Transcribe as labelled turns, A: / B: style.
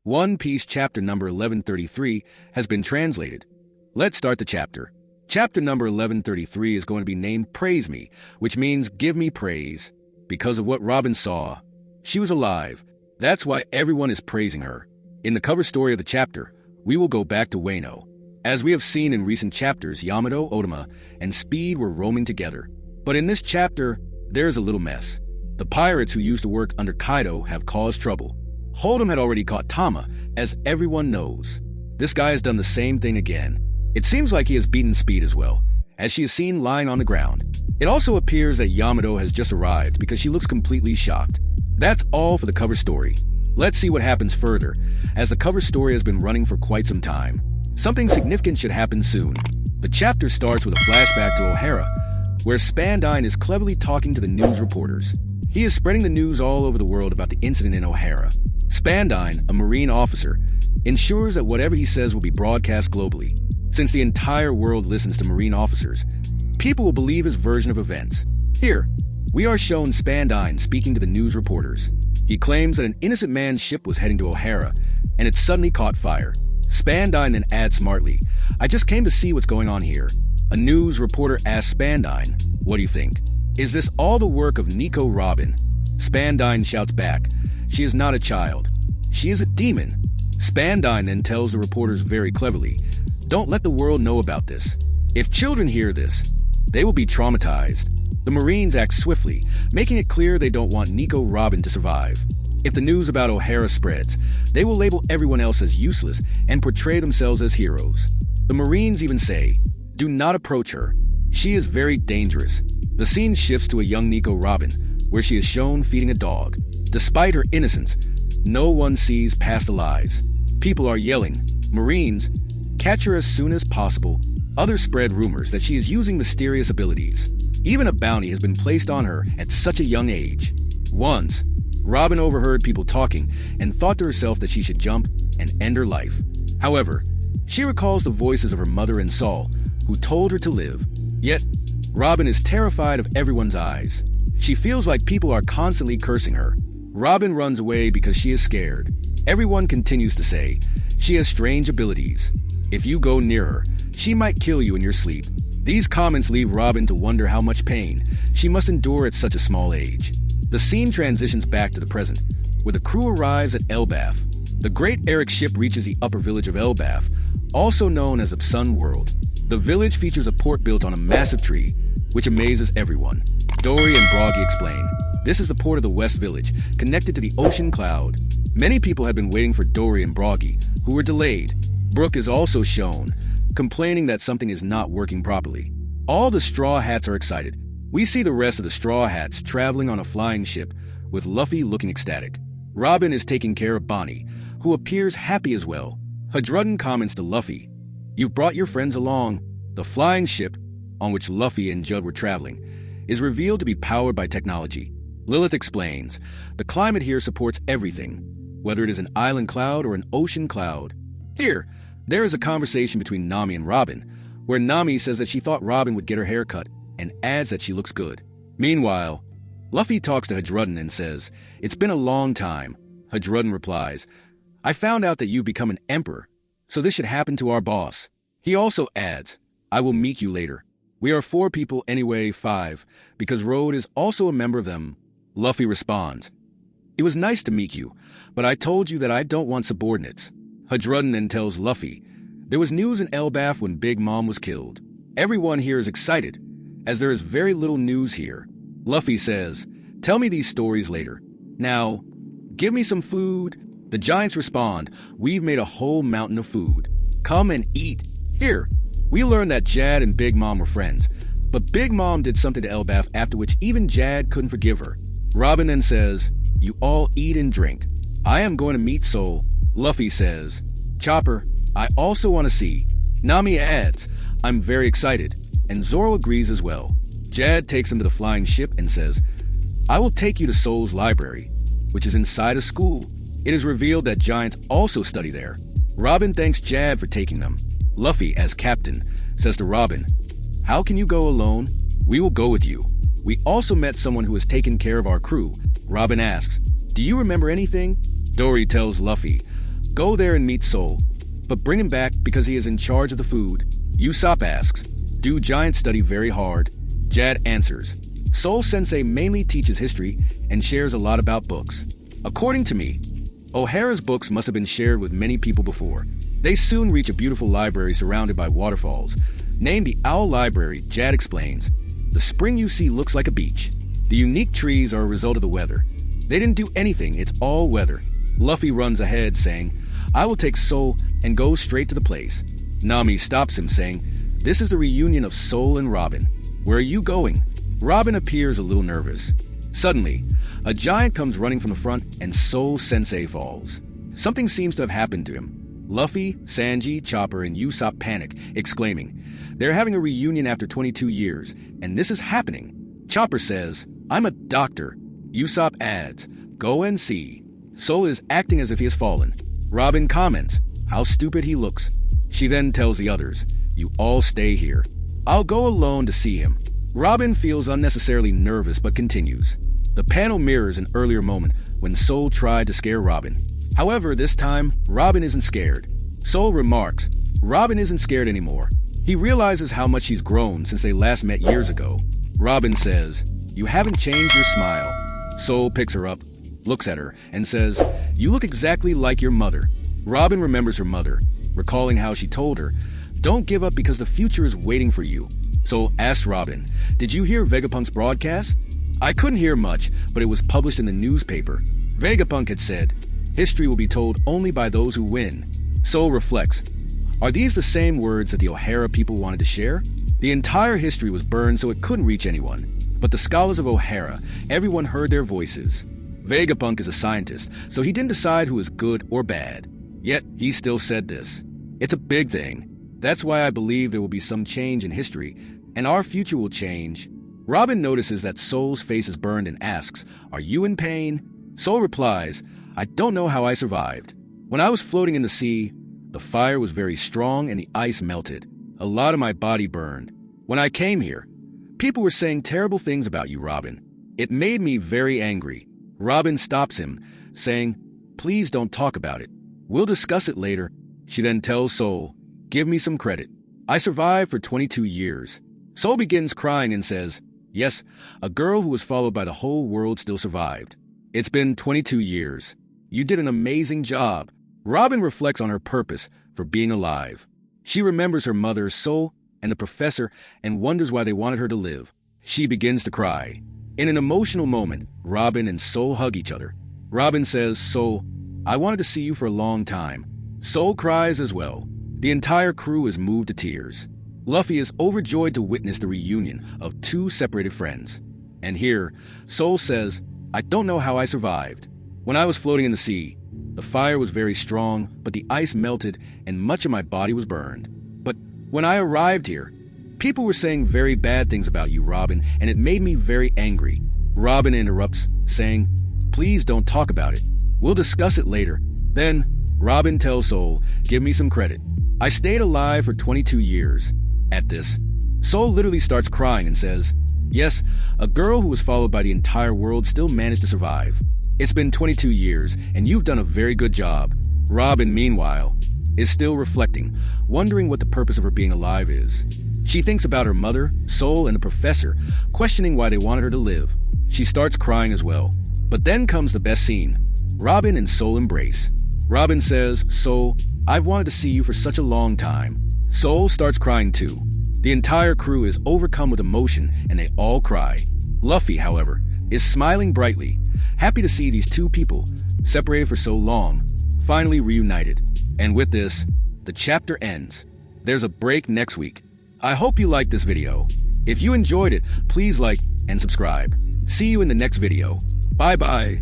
A: One Piece chapter number 1133 has been translated. Let's start the chapter. Chapter number 1133 is going to be named Praise Me, which means give me praise. Because of what Robin saw, she was alive. That's why everyone is praising her. In the cover story of the chapter, we will go back to Wano. As we have seen in recent chapters, Yamato, Otama, and Speed were roaming together. But in this chapter, there's a little mess. The pirates who used to work under Kaido have caused trouble. Hold'em had already caught Tama, as everyone knows. This guy has done the same thing again. It seems like he has beaten Speed as well, as she is seen lying on the ground. It also appears that Yamato has just arrived because she looks completely shocked. That's all for the cover story. Let's see what happens further, as the cover story has been running for quite some time. Something significant should happen soon. The chapter starts with a flashback to Ohara, where Spandine is cleverly talking to the news reporters. He is spreading the news all over the world about the incident in Ohara. Spandine, a Marine officer, ensures that whatever he says will be broadcast globally. Since the entire world listens to Marine officers, people will believe his version of events. Here, we are shown Spandine speaking to the news reporters. He claims that an innocent man's ship was heading to Ohara, and it suddenly caught fire. Spandine then adds smartly, "I just came to see what's going on here." A news reporter asks Spandine, "What do you think? Is this all the work of Nico Robin?" Spandine shouts back, "She is not a child. She is a demon." Spandine then tells the reporters very cleverly, "Don't let the world know about this. If children hear this, they will be traumatized." The Marines act swiftly, making it clear they don't want Nico Robin to survive. If the news about Ohara spreads, they will label everyone else as useless and portray themselves as heroes. The Marines even say, "Do not approach her. She is very dangerous." The scene shifts to a young Nico Robin, where she is shown feeding a dog. Despite her innocence, no one sees past the lies. People are yelling, "Marines, catch her as soon as possible." Others spread rumors that she is using mysterious abilities. Even a bounty has been placed on her at such a young age. Once, Robin overheard people talking and thought to herself that she should jump and end her life. However, she recalls the voices of her mother and Saul, who told her to live. Yet, Robin is terrified of everyone's eyes. She feels like people are constantly cursing her. Robin runs away because she is scared. Everyone continues to say, "She has strange abilities. If you go near her, she might kill you in your sleep." These comments leave Robin to wonder how much pain she must endure at such a small age. The scene transitions back to the present, where the crew arrives at Elbaf. The Great Eric's ship reaches the upper village of Elbaf, also known as the Sun World. The village features a port built on a massive tree, which amazes everyone. Dory and Broggy explain, this is the port of the West Village, connected to the ocean cloud. Many people have been waiting for Dory and Broggy, who were delayed. Brooke is also shown, complaining that something is not working properly. All the Straw Hats are excited. We see the rest of the Straw Hats traveling on a flying ship, with Luffy looking ecstatic. Robin is taking care of Bonnie, who appears happy as well. Hadrudden comments to Luffy, "You've brought your friends along." The flying ship, on which Luffy and Judd were traveling, is revealed to be powered by technology. Lilith explains, "The climate here supports everything, whether it is an island cloud or an ocean cloud." Here, there is a conversation between Nami and Robin, where Nami says that she thought Robin would get her hair cut and adds that she looks good. Meanwhile, Luffy talks to Hadrudden and says, "It's been a long time." Hadrudden replies, "I found out that you've become an emperor, so this should happen to our boss." He also adds, "I will meet you later. We are 4 people anyway, 5, because Road is also a member of them." Luffy responds, "It was nice to meet you, but I told you that I don't want subordinates." Hadrudden then tells Luffy, "There was news in Elbaf when Big Mom was killed. Everyone here is excited, as there is very little news here." Luffy says, "Tell me these stories later. Now, give me some food." The giants respond, "We've made a whole mountain of food. Come and eat." Here, we learn that Jad and Big Mom were friends, but Big Mom did something to Elbaf after which even Jad couldn't forgive her. Robin then says, "You all eat and drink. I am going to meet Soul." Luffy says, "Chopper, I also want to see." Nami adds, "I'm very excited," and Zoro agrees as well. Jad takes him to the flying ship and says, "I will take you to Soul's library, which is inside a school." It is revealed that giants also study there. Robin thanks Jad for taking them. Luffy, as captain, says to Robin, "How can you go alone? We will go with you. We also met someone who has taken care of our crew." Robin asks, "Do you remember anything?" Dory tells Luffy, Go there and meet Soul, but bring him back because he is in charge of the food. Usopp asks, do giants study very hard? Jad answers, Soul Sensei mainly teaches history and shares a lot about books. According to me, Ohara's books must have been shared with many people before. They soon reach a beautiful library surrounded by waterfalls. Named the Owl Library, Jad explains, the spring you see looks like a beach. The unique trees are a result of the weather. They didn't do anything, it's all weather. Luffy runs ahead saying, I will take Soul and go straight to the place. Nami stops him saying, this is the reunion of Soul and Robin. Where are you going? Robin appears a little nervous. Suddenly, a giant comes running from the front and Soul Sensei falls. Something seems to have happened to him. Luffy, Sanji, Chopper, and Usopp panic, exclaiming, they're having a reunion after 22 years, and this is happening. Chopper says, I'm a doctor. Usopp adds, go and see. Soul is acting as if he has fallen. Robin comments, how stupid he looks. She then tells the others, you all stay here. I'll go alone to see him. Robin feels unnecessarily nervous but continues. The panel mirrors an earlier moment when Soul tried to scare Robin. However, this time, Robin isn't scared. Soul remarks, Robin isn't scared anymore. He realizes how much she's grown since they last met years ago. Robin says, you haven't changed your smile. Soul picks her up, looks at her, and says, you look exactly like your mother. Robin remembers her mother, recalling how she told her, don't give up because the future is waiting for you. Soul asks Robin, did you hear Vegapunk's broadcast? I couldn't hear much, but it was published in the newspaper. Vegapunk had said, history will be told only by those who win. Soul reflects, are these the same words that the Ohara people wanted to share? The entire history was burned so it couldn't reach anyone. But the scholars of Ohara, everyone heard their voices. Vegapunk is a scientist, so he didn't decide who is good or bad. Yet, he still said this. It's a big thing. That's why I believe there will be some change in history, and our future will change. Robin notices that Soul's face is burned and asks, are you in pain? Soul replies, I don't know how I survived. When I was floating in the sea, the fire was very strong and the ice melted. A lot of my body burned. When I came here, people were saying terrible things about you, Robin. It made me very angry. Robin stops him, saying, please don't talk about it. We'll discuss it later. She then tells Soul, give me some credit. I survived for 22 years. Soul begins crying and says, yes, a girl who was followed by the whole world still survived. It's been 22 years. You did an amazing job. Robin reflects on her purpose for being alive. She remembers her mother, Soul, and the professor and wonders why they wanted her to live. She begins to cry. In an emotional moment, Robin and Soul hug each other. Robin says, Soul, I wanted to see you for a long time. Soul cries as well. The entire crew is moved to tears. Luffy is overjoyed to witness the reunion of two separated friends. And here, Soul says, I don't know how I survived. When I was floating in the sea, the fire was very strong, but the ice melted and much of my body was burned. But when I arrived here, people were saying very bad things about you, Robin, and it made me very angry. Robin interrupts, saying, please don't talk about it. We'll discuss it later. Then, Robin tells Soul, give me some credit. I stayed alive for 22 years. At this, Soul literally starts crying and says, yes, a girl who was followed by the entire world still managed to survive. It's been 22 years, and you've done a very good job. Robin, meanwhile, is still reflecting, wondering what the purpose of her being alive is. She thinks about her mother, Soul, and the professor, questioning why they wanted her to live. She starts crying as well. But then comes the best scene. Robin and Soul embrace. Robin says, Soul, I've wanted to see you for such a long time. Soul starts crying too. The entire crew is overcome with emotion, and they all cry. Luffy, however, is smiling brightly, happy to see these two people, separated for so long, finally reunited. And with this, the chapter ends. There's a break next week. I hope you liked this video. If you enjoyed it, please like and subscribe. See you in the next video. Bye-bye.